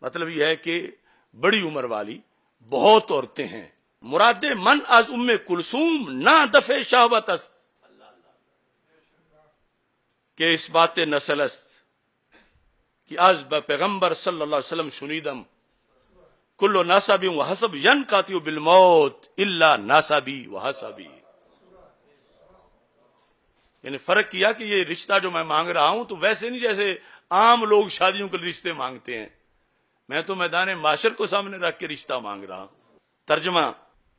مطلب یہ ہے کہ بڑی عمر والی بہت عورتیں ہیں. مراد من از ام کلثوم نہ دفع شہوت است کہ اس بات نسل است کہ از با پیغمبر صلی اللہ علیہ وسلم شنیدم کل ناسبی و حسب ینقطع بالموت الا ناسبی و حسبی. یعنی فرق کیا کہ یہ رشتہ جو میں مانگ رہا ہوں تو ویسے نہیں جیسے عام لوگ شادیوں کے رشتے مانگتے ہیں. میں تو میدان معاشر کو سامنے رکھ کے رشتہ مانگ رہا ہوں. ترجمہ: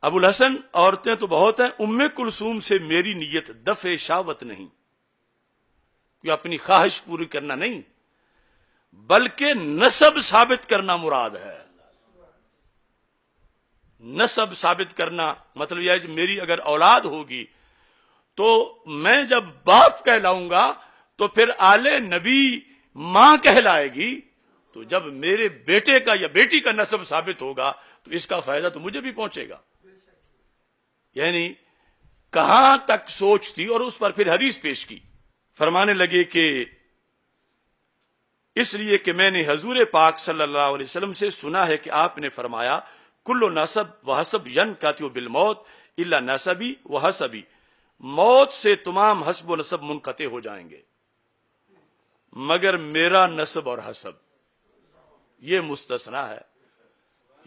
ابو الحسن، عورتیں تو بہت ہیں، ام کلثوم سے میری نیت دفع شہوت نہیں، کہ اپنی خواہش پوری کرنا نہیں، بلکہ نسب ثابت کرنا مراد ہے. نسب ثابت کرنا مطلب یہ ہے کہ میری اگر اولاد ہوگی تو میں جب باپ کہلاؤں گا تو پھر آل نبی ماں کہلائے گی. تو جب میرے بیٹے کا یا بیٹی کا نسب ثابت ہوگا تو اس کا فائدہ تو مجھے بھی پہنچے گا. یعنی کہاں تک سوچ تھی، اور اس پر پھر حدیث پیش کی. فرمانے لگے کہ اس لیے کہ میں نے حضور پاک صلی اللہ علیہ وسلم سے سنا ہے کہ آپ نے فرمایا کل نسب و حسب ینقطع بالموت الا نسبی و حسبی. موت سے تمام حسب و نسب منقطع ہو جائیں گے مگر میرا نسب اور حسب یہ مستثنا ہے،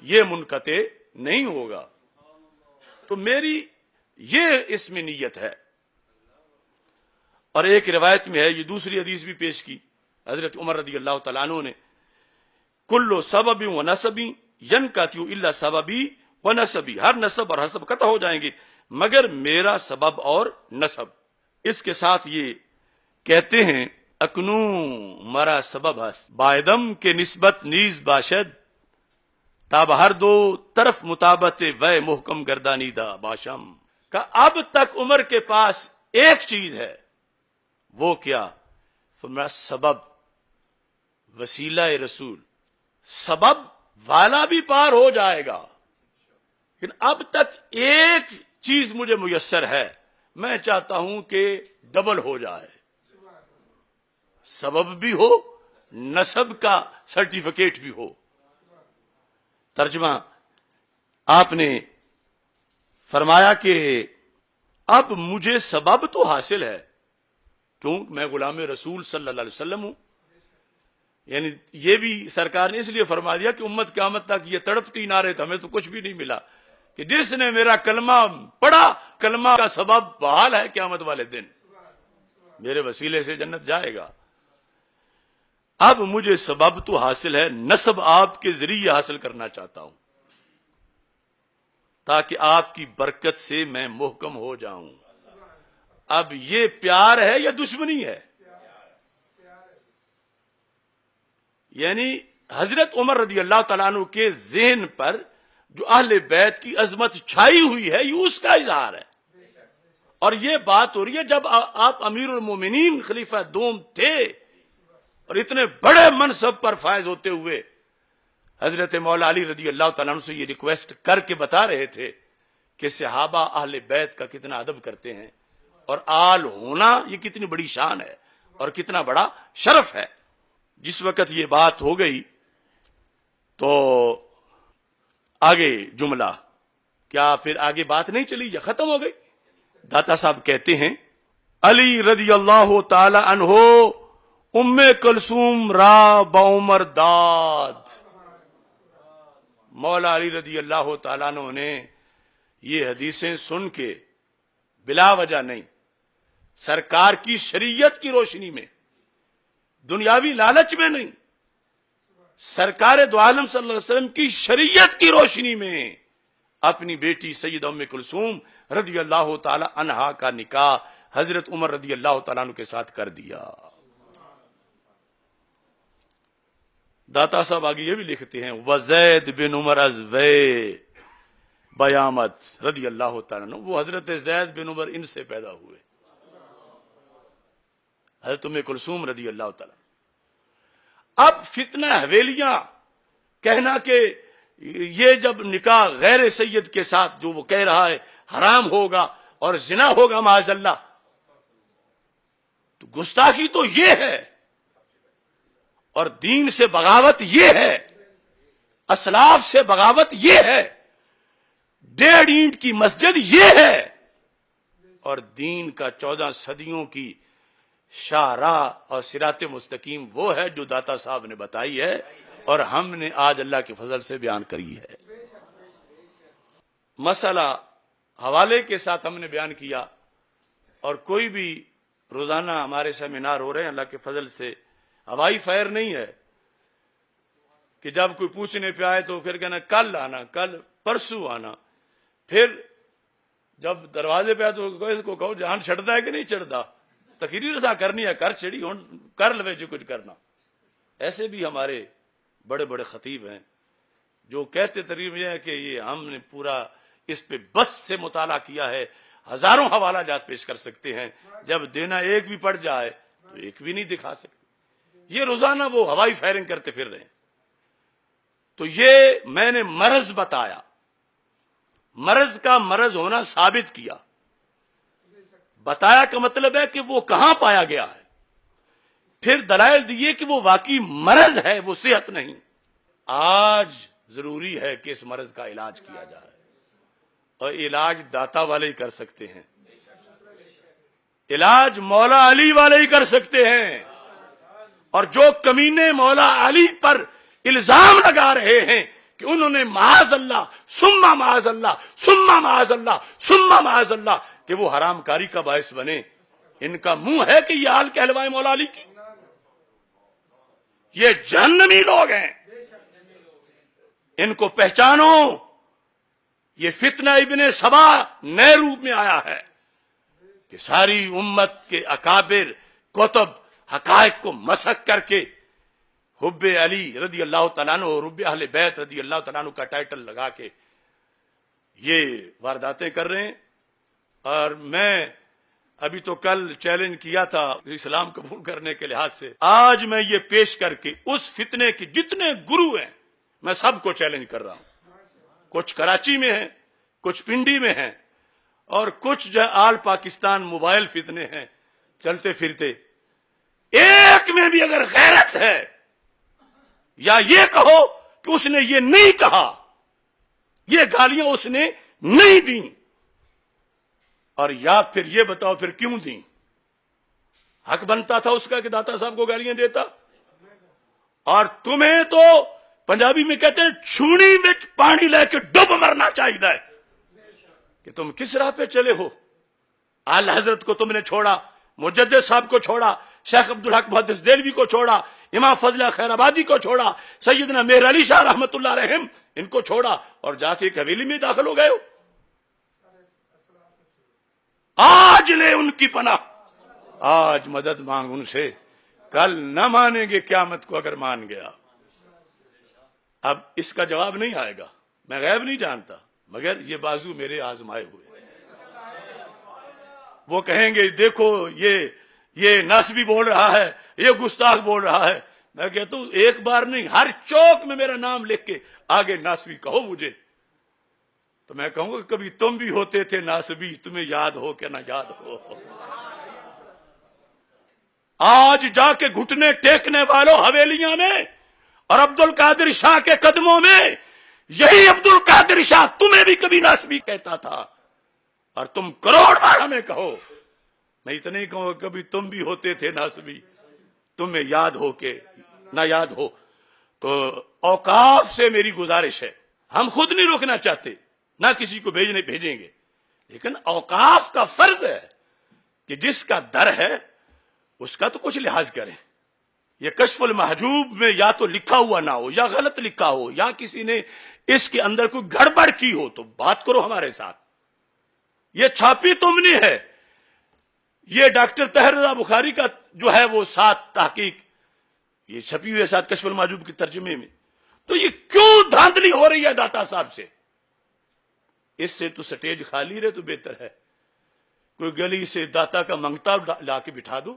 یہ منقطع نہیں ہوگا. تو میری یہ اس میں نیت ہے. اور ایک روایت میں ہے، یہ دوسری حدیث بھی پیش کی حضرت عمر رضی اللہ تعالیٰ عنہ نے، کل سبب و نسبی ینقطع الا سببی و نسبی. ہر نسب اور حسب قطع ہو جائیں گے مگر میرا سبب اور نسب. اس کے ساتھ یہ کہتے ہیں اکنو مرا سبب ہست بائدم کے نسبت نیز باشد تاب ہر دو طرف مطابت و محکم گردانیدہ باشم. کہ اب تک عمر کے پاس ایک چیز ہے، وہ کیا؟ فرمایا سبب، وسیلہ رسول. سبب والا بھی پار ہو جائے گا لیکن اب تک ایک چیز مجھے میسر ہے، میں چاہتا ہوں کہ ڈبل ہو جائے، سبب بھی ہو، نسب کا سرٹیفکیٹ بھی ہو. ترجمہ: آپ نے فرمایا کہ اب مجھے سبب تو حاصل ہے، کیوں؟ میں غلام رسول صلی اللہ علیہ وسلم ہوں. یعنی یہ بھی سرکار نے اس لیے فرما دیا کہ امت قیامت تک یہ تڑپتی نہ رہے تو ہمیں تو کچھ بھی نہیں ملا، کہ جس نے میرا کلمہ پڑھا کلمہ کا سبب بحال ہے، قیامت والے دن میرے وسیلے سے جنت جائے گا. اب مجھے سبب تو حاصل ہے، نسب آپ کے ذریعے حاصل کرنا چاہتا ہوں تاکہ آپ کی برکت سے میں محکم ہو جاؤں. اب یہ پیار ہے یا دشمنی ہے؟ یعنی حضرت عمر رضی اللہ تعالیٰ عنہ کے ذہن پر جو اہل بیت کی عظمت چھائی ہوئی ہے یہ اس کا اظہار ہے. اور یہ بات ہو رہی ہے جب آپ امیر المومنین خلیفہ دوم تھے اور اتنے بڑے منصب پر فائز ہوتے ہوئے حضرت مولا علی رضی اللہ تعالیٰ عنہ سے یہ ریکویسٹ کر کے بتا رہے تھے کہ صحابہ اہل بیت کا کتنا ادب کرتے ہیں اور آل ہونا یہ کتنی بڑی شان ہے اور کتنا بڑا شرف ہے. جس وقت یہ بات ہو گئی تو آگے جملہ کیا پھر آگے بات نہیں چلی یا ختم ہو گئی؟ داتا صاحب کہتے ہیں علی رضی اللہ تعالی عنہ ام کلثوم را بعمر داد. مولا علی رضی اللہ تعالیٰ عنہ نے یہ حدیثیں سن کے بلا وجہ نہیں، سرکار کی شریعت کی روشنی میں، دنیاوی لالچ میں نہیں، سرکار دو عالم صلی اللہ علیہ وسلم کی شریعت کی روشنی میں اپنی بیٹی سیدہ ام کلثوم رضی اللہ تعالی عنہا کا نکاح حضرت عمر رضی اللہ تعالیٰ عنہ کے ساتھ کر دیا. داتا صاحب آگے یہ بھی لکھتے ہیں وزید بن عمر از وے بیامت رضی اللہ تعالیٰ عنہ، وہ حضرت زید بن عمر ان سے پیدا ہوئے، حضرت ام کلثوم رضی اللہ تعالیٰ. اب فتنہ حویلیاں کہنا کہ یہ جب نکاح غیر سید کے ساتھ جو وہ کہہ رہا ہے حرام ہوگا اور زنا ہوگا معاذ اللہ، تو گستاخی تو یہ ہے اور دین سے بغاوت یہ ہے اسلاف سے بغاوت یہ ہے، 1.5 اینٹ کی مسجد یہ ہے، اور دین کا 14 صدیوں کی شاہراہ اور صراط مستقیم وہ ہے جو داتا صاحب نے بتائی ہے اور ہم نے آج اللہ کے فضل سے بیان کری ہے۔ مسئلہ حوالے کے ساتھ ہم نے بیان کیا، اور کوئی بھی روزانہ ہمارے سیمینار ہو رہے ہیں اللہ کے فضل سے، ہوائی فائر نہیں ہے کہ جب کوئی پوچھنے پہ آئے تو پھر کہنا کل آنا، کل پرسوں آنا، پھر جب دروازے پہ آئے تو اس کو کہو جہان چڑھتا ہے کہ نہیں چڑھتا، تقریر سا کرنی ہے کر چڑی ہوں کر لوے جو کچھ کرنا۔ ایسے بھی ہمارے بڑے بڑے خطیب ہیں جو کہتے تقریر یہ ہے کہ یہ ہم نے پورا اس پہ بس سے مطالعہ کیا ہے، ہزاروں حوالہ جات پیش کر سکتے ہیں، جب دینا ایک بھی پڑ جائے تو ایک بھی نہیں دکھا سکتے۔ یہ روزانہ وہ ہوائی فائرنگ کرتے پھر رہے ہیں۔ تو یہ میں نے مرض بتایا، مرض کا مرض ہونا ثابت کیا، بتایا کا مطلب ہے کہ وہ کہاں پایا گیا ہے، پھر دلائل دیے کہ وہ واقعی مرض ہے، وہ صحت نہیں۔ آج ضروری ہے کہ اس مرض کا علاج کیا جائے، اور علاج داتا والے ہی کر سکتے ہیں، علاج مولا علی والے ہی کر سکتے ہیں۔ اور جو کمینے مولا علی پر الزام لگا رہے ہیں کہ انہوں نے معاذ اللہ ثم معاذ اللہ ثم معاذ اللہ ثم معاذ اللہ کہ وہ حرام کاری کا باعث بنے، ان کا منہ ہے کہ یہ حال کہلوائے مولا علی کی؟ یہ جہنمی لوگ ہیں، ان کو پہچانو۔ یہ فتنہ ابن سبا نئے روپ میں آیا ہے کہ ساری امت کے اکابر کتب حقائق کو مسخ کر کے حب علی رضی اللہ تعالیٰ عنہ اور حب اہل بیت رضی اللہ تعالیٰ عنہ کا ٹائٹل لگا کے یہ وارداتیں کر رہے ہیں۔ اور میں ابھی تو کل چیلنج کیا تھا اسلام قبول کرنے کے لحاظ سے، آج میں یہ پیش کر کے اس فتنے کے جتنے گرو ہیں میں سب کو چیلنج کر رہا ہوں۔ کچھ کراچی میں ہیں، کچھ پنڈی میں ہیں، اور کچھ جو آل پاکستان موبائل فتنے ہیں چلتے پھرتے۔ ایک میں بھی اگر غیرت ہے، یا یہ کہو کہ اس نے یہ نہیں کہا، یہ گالیاں اس نے نہیں دیں، اور یا پھر یہ بتاؤ پھر کیوں دیں؟ حق بنتا تھا اس کا کہ داتا صاحب کو گالیاں دیتا؟ اور تمہیں تو پنجابی میں کہتے ہیں چھونی میں پانی لے کے ڈب مرنا چاہیے کہ تم کس راہ پہ چلے ہو۔ اعلی حضرت کو تم نے چھوڑا، مجدد صاحب کو چھوڑا، شیخ عبدالحق محدث دہلوی کو چھوڑا، امام فضلہ خیر آبادی کو چھوڑا، سیدنا مہر علی شاہ رحمت اللہ علیہم ان کو چھوڑا، اور جا کے ایک حویلی میں داخل ہو گئے ہو۔ آج لے ان کی پناہ، آج مدد مانگ ان سے، کل نہ مانیں گے قیامت کو اگر مان گیا۔ اب اس کا جواب نہیں آئے گا، میں غیب نہیں جانتا، مگر یہ بازو میرے آزمائے ہوئے۔ وہ کہیں گے دیکھو یہ ناسبی بول رہا ہے، یہ گستاخ بول رہا ہے۔ میں کہتا ہوں ایک بار نہیں، ہر چوک میں میرا نام لکھ کے آگے ناسبی کہو مجھے، تو میں کہوں گا کبھی تم بھی ہوتے تھے ناسبی، تمہیں یاد ہو کہ نہ یاد ہو۔ آج جا کے گھٹنے ٹیکنے والوں حویلیاں میں اور عبد القادر شاہ کے قدموں میں، یہی عبد القادر شاہ تمہیں بھی کبھی ناسبی کہتا تھا، اور تم کروڑ بار ہمیں کہو۔ میں اتنا ہی کہوں کبھی تم بھی ہوتے تھے ناسبی، تمہیں یاد ہو کہ نہ یاد ہو۔ تو اوقاف سے میری گزارش ہے، ہم خود نہیں روکنا چاہتے، نہ کسی کو بھیجیں گے، لیکن اوقاف کا فرض ہے کہ جس کا در ہے اس کا تو کچھ لحاظ کریں۔ یہ کشف المحجوب میں یا تو لکھا ہوا نہ ہو، یا غلط لکھا ہو، یا کسی نے اس کے اندر کوئی گڑبڑ کی ہو تو بات کرو ہمارے ساتھ۔ یہ چھاپی تم نے ہے، یہ ڈاکٹر طاہر رضا بخاری کا جو ہے وہ 7 تحقیق یہ چھپی ہوئی ہے 7 کشف المحجوب کے ترجمے میں۔ تو یہ کیوں دھاندلی ہو رہی ہے داتا صاحب سے؟ اس سے تو سٹیج خالی رہے تو بہتر ہے، کوئی گلی سے داتا کا منگتا لا کے بٹھا دو،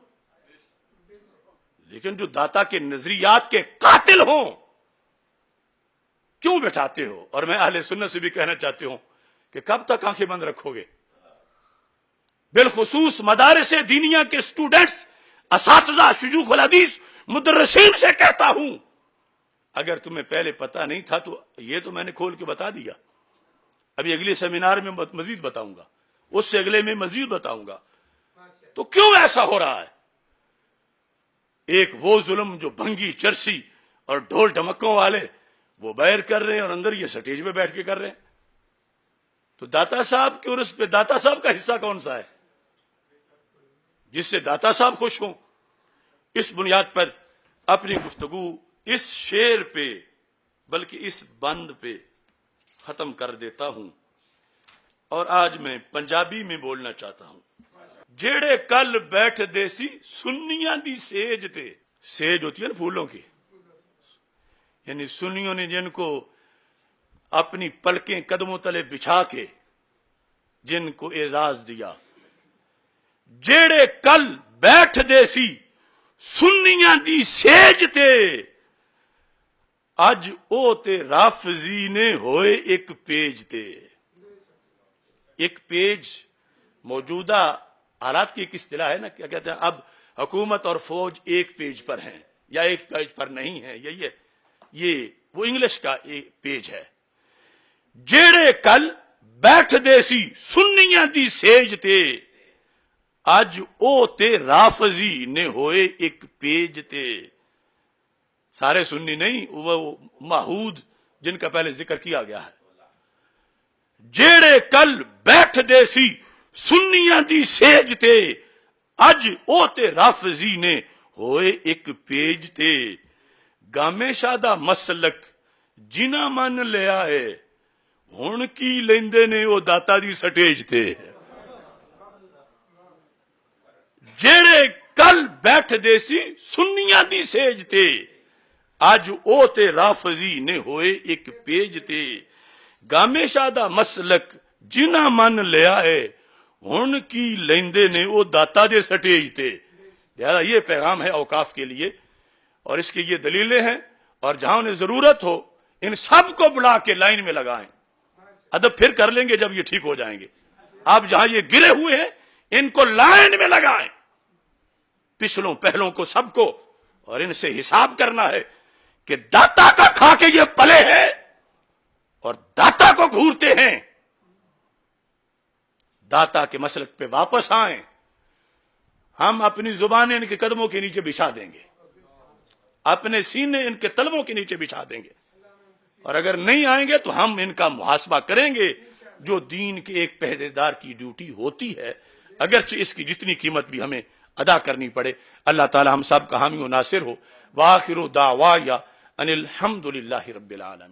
لیکن جو داتا کے نظریات کے قاتل ہوں کیوں بٹھاتے ہو؟ اور میں اہل سنت سے بھی کہنا چاہتی ہوں کہ کب تک آنکھیں بند رکھو گے؟ بالخصوص مدارس دینیہ کے اسٹوڈنٹس، اساتذہ، شیوخ الحدیث، مدرسین سے کہتا ہوں اگر تمہیں پہلے پتا نہیں تھا تو یہ تو میں نے کھول کے بتا دیا. ابھی اگلے سیمینار میں مزید بتاؤں گا, اس سے اگلے میں مزید بتاؤں گا. تو کیوں ایسا ہو رہا ہے؟ ایک وہ ظلم جو بھنگی چرسی اور ڈھول ڈھمکوں والے وہ باہر کر رہے ہیں اور اندر یہ سٹیج پہ بیٹھ کے کر رہے ہیں. تو داتا صاحب کے عرس پہ داتا صاحب کا حصہ کون سا ہے جس سے داتا صاحب خوش ہوں؟ اس بنیاد پر اپنی گفتگو اس شعر پہ بلکہ اس بند پہ ختم کر دیتا ہوں, اور آج میں پنجابی میں بولنا چاہتا ہوں. جیڑے کل بیٹھ دیسی سنیاں دی سیج تے, سیج ہوتی ہے نا پھولوں کی, یعنی سنیوں نے جن کو اپنی پلکیں قدموں تلے بچھا کے جن کو اعزاز دیا. جیڑے کل بیٹھ دیسی سنیاں دی سیج تے, اج او تے رافضی نے ہوئے ایک پیج تے. ایک پیج موجودہ حالات کی ایک اصطلاح ہے نا, کیا کہتے ہیں, اب حکومت اور فوج ایک پیج پر ہیں یا ایک پیج پر نہیں ہے, یہ وہ انگلش کا ایک پیج ہے. جیڑے کل بیٹھ دیسی سنیاں دی سیج تے, اج او تے رافضی نے ہوئے ایک پیج تے. سارے سنی نہیں, وہ ماحود جن کا پہلے ذکر کیا گیا ہے. جیڑے کل بیٹھ دیسی سنیاں دی سیج تے, اج او تے رافضی نے ہوئے ایک پیج تے. گامے شادہ مسلک جنہ من لیا ہے, ہن کی لیندے نے او داتا دی سٹیج تے. جیڑے کل بیٹھ دیسی سنیاں دی سیج تے, اج او تے رافضی نے ہوئے ایک پیج تے. گامے شادہ مسلک جنہ من لیا ہے, ہن کی لیندے نے او داتا دے سٹیج تے. لہذا یہ پیغام ہے اوقاف کے لیے, اور اس کی یہ دلیلیں ہیں, اور جہاں انہیں ضرورت ہو ان سب کو بلا کے لائن میں لگائیں. ادب پھر کر لیں گے جب یہ ٹھیک ہو جائیں گے. آپ جہاں یہ گرے ہوئے ہیں ان کو لائن میں لگائیں, پچھلوں پہلوں کو سب کو, اور ان سے حساب کرنا ہے کہ داتا کا کھا کے یہ پلے ہیں اور داتا کو گھورتے ہیں. داتا کے مسلک پہ واپس آئیں. ہم اپنی زبانیں ان کے قدموں کے نیچے بچھا دیں گے, اپنے سینے ان کے تلووں کے نیچے بچھا دیں گے, اور اگر نہیں آئیں گے تو ہم ان کا محاسبہ کریں گے جو دین کے ایک پہرے دار کی ڈیوٹی ہوتی ہے, اگرچہ اس کی جتنی قیمت بھی ہمیں ادا کرنی پڑے. اللہ تعالی ہم سب کا حامی و ناصر ہو. وآخر دعوایا ان الحمد للہ رب العالمین.